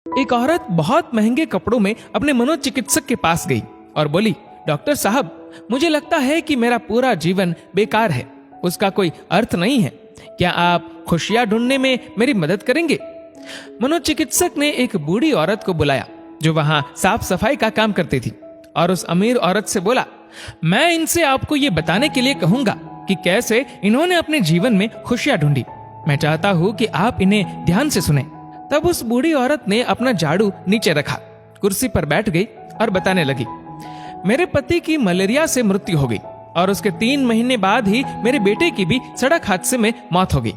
एक औरत बहुत महंगे कपड़ों में अपने मनोचिकित्सक के पास गई और बोली, डॉक्टर साहब, मुझे लगता है कि मेरा पूरा जीवन बेकार है, उसका कोई अर्थ नहीं है। क्या आप खुशियां ढूंढने में मेरी मदद करेंगे? मनोचिकित्सक ने एक बूढ़ी औरत को बुलाया जो वहां साफ सफाई का काम करती थी और उस अमीर औरत से बोला, मैं इनसे आपको ये बताने के लिए कहूंगा कि कैसे इन्होंने अपने जीवन में खुशियां ढूंढी। मैं चाहता हूं कि आप इन्हें ध्यान से सुने। तब उस बूढ़ी औरत ने अपना झाड़ू नीचे रखा, कुर्सी पर बैठ गई और बताने लगी, मेरे पति की मलेरिया से मृत्यु हो गई और उसके 3 महीने बाद ही मेरे बेटे की भी सड़क हादसे में मौत हो गई।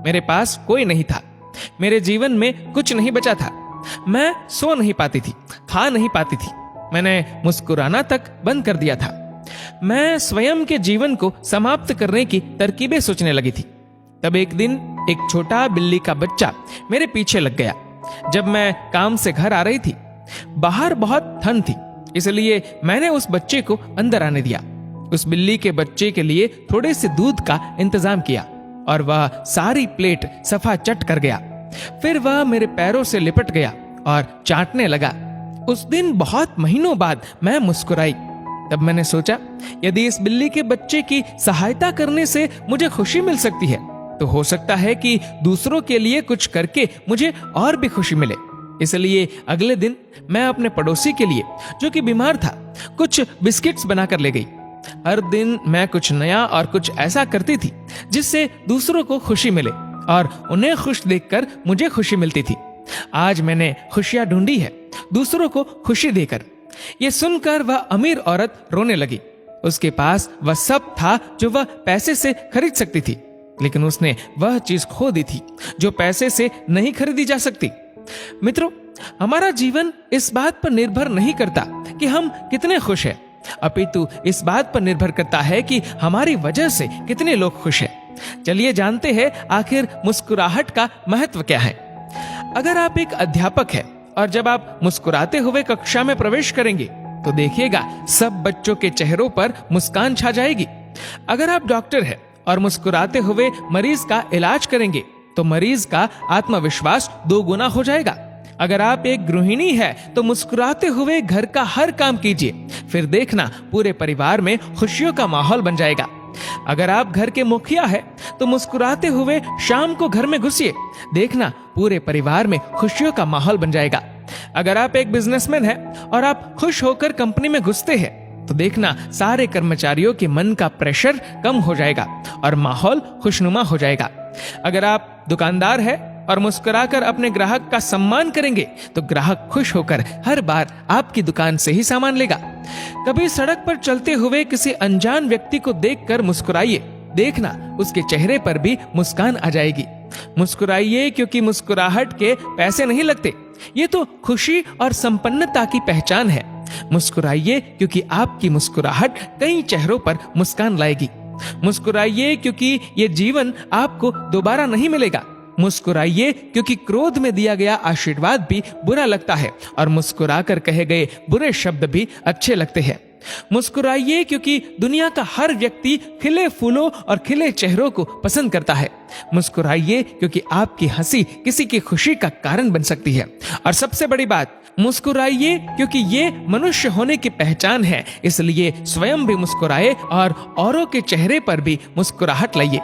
मेरे पास कोई नहीं था, मेरे जीवन में कुछ नहीं बचा था। मैं सो नहीं पाती थी, खा नहीं पाती थी, मैंने मुस्कुराना तक बंद कर दिया था। मैं स्वयं के जीवन को समाप्त करने की तरकीबें सोचने लगी थी। तब एक दिन एक छोटा बिल्ली का बच्चा मेरे पीछे लग गया। जब मैं काम से घर आ रही थी, बाहर बहुत ठंड थी, इसलिए मैंने उस बच्चे को अंदर आने दिया। उस बिल्ली के बच्चे के लिए थोड़े से दूध का इंतजाम किया और वह सारी प्लेट सफा चट कर गया। फिर वह मेरे पैरों से लिपट गया और चाटने लगा। उस दिन बहुत महीनों बाद मैं मुस्कुराई। तब मैंने सोचा, यदि इस बिल्ली के बच्चे की सहायता करने से मुझे खुशी मिल सकती है, तो हो सकता है कि दूसरों के लिए कुछ करके मुझे और भी खुशी मिले। इसलिए अगले दिन मैं अपने पड़ोसी के लिए, जो कि बीमार था, कुछ बिस्किट्स बनाकर ले गई। हर दिन मैं कुछ नया और कुछ ऐसा करती थी जिससे दूसरों को खुशी मिले और उन्हें खुश देखकर मुझे खुशी मिलती थी। आज मैंने खुशियां ढूंढी है, दूसरों को खुशी देकर। ये सुनकर वह अमीर औरत रोने लगी। उसके पास वह सब था जो वह पैसे से खरीद सकती थी, लेकिन उसने वह चीज खो दी थी जो पैसे से नहीं खरीदी जा सकती। मित्रों, हमारा जीवन इस बात पर निर्भर नहीं करता कि हम कितने खुश हैं, अपितु इस बात पर निर्भर करता है कि हमारी वजह से कितने लोग खुश हैं। चलिए जानते हैं आखिर मुस्कुराहट का महत्व क्या है। अगर आप एक अध्यापक हैं और जब आप मुस्कुराते हुए कक्षा में प्रवेश करेंगे तो देखिएगा सब बच्चों के चेहरों पर मुस्कान छा जाएगी। अगर आप डॉक्टर हैं और मुस्कुराते हुए मरीज का इलाज करेंगे तो मरीज का आत्मविश्वास 2 गुना हो जाएगा। अगर आप एक गृहिणी है तो मुस्कुराते हुए घर का हर काम कीजिए, फिर देखना पूरे परिवार में खुशियों का माहौल बन जाएगा। अगर आप घर के मुखिया है तो मुस्कुराते हुए शाम को घर में घुसिए, देखना पूरे परिवार में खुशियों का माहौल बन जाएगा। अगर आप एक बिजनेसमैन है और आप खुश होकर कंपनी में घुसते हैं तो देखना सारे कर्मचारियों के मन का प्रेशर कम हो जाएगा और माहौल खुशनुमा हो जाएगा। अगर आप दुकानदार है और मुस्कुराकर अपने ग्राहक का सम्मान करेंगे तो ग्राहक खुश होकर हर बार आपकी दुकान से ही सामान लेगा। कभी सड़क पर चलते हुए किसी अनजान व्यक्ति को देखकर मुस्कुराइए, देखना उसके चेहरे पर भी मुस्कान आ जाएगी। मुस्कुराइए क्योंकि मुस्कुराहट के पैसे नहीं लगते, ये तो खुशी और संपन्नता की पहचान है। मुस्कुराइए क्योंकि आपकी मुस्कुराहट कई चेहरों पर मुस्कान लाएगी। मुस्कुराइए क्योंकि ये जीवन आपको दोबारा नहीं मिलेगा। मुस्कुराइए क्योंकि क्रोध में दिया गया आशीर्वाद भी बुरा लगता है और मुस्कुराकर कहे गए बुरे शब्द भी अच्छे लगते हैं। मुस्कुराइए क्योंकि दुनिया का हर व्यक्ति खिले फूलों और खिले चेहरों को पसंद करता है। मुस्कुराइए क्योंकि आपकी हंसी किसी की खुशी का कारण बन सकती है। और सबसे बड़ी बात, मुस्कुराइए क्योंकि ये मनुष्य होने की पहचान है, इसलिए स्वयं भी मुस्कुराए और औरों के चेहरे पर भी मुस्कुराहट लाइए।